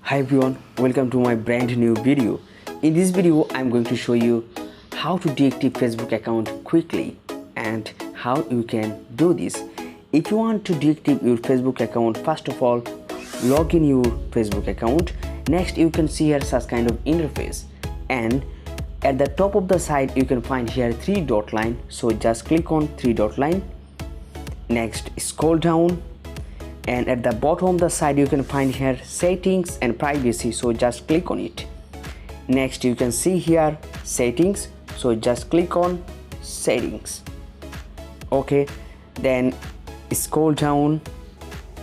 Hi everyone, welcome to my brand new video. In this video I'm going to show you how to deactivate Facebook account quickly and how you can do this. If you want to deactivate your Facebook account, first of all log in your Facebook account. Next you can see here such kind of interface, and at the top of the side you can find here three dot line, so just click on three dot line. Next scroll down, and at the bottom of the side you can find here settings and privacy, so just click on it. Next you can see here settings, so just click on settings. Okay, then scroll down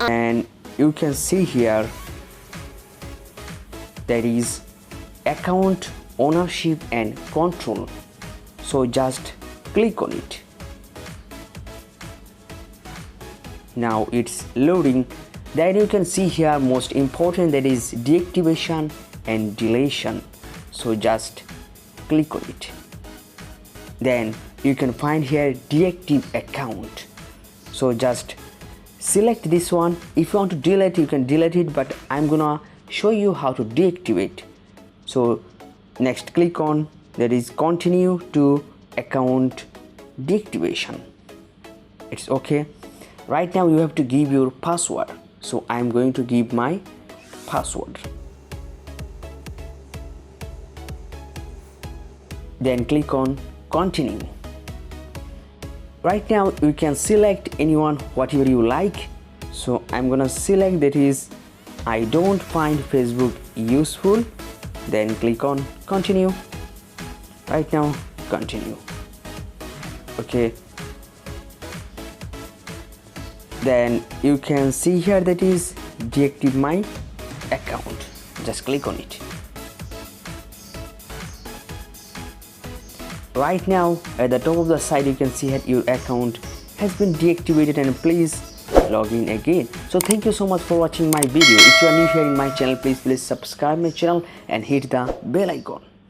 and you can see here that is account ownership and control, so just click on it. Now it's loading. Then you can see here most important, that is deactivation and deletion, so just click on it. Then you can find here deactivate account, so just select this one. If you want to delete you can delete it, but I'm gonna show you how to deactivate. So next click on that is continue to account deactivation. It's okay. Right now you have to give your password, so I'm going to give my password. Then click on continue. Right now you can select anyone whatever you like, so I'm gonna select that is I don't find Facebook useful. Then click on continue. Right now continue. Okay, then you can see here that is deactivate my account. Just click on it. Right now at the top of the side you can see that your account has been deactivated, and please log in again. So thank you so much for watching my video. If you are new here in my channel, please subscribe my channel and hit the bell icon.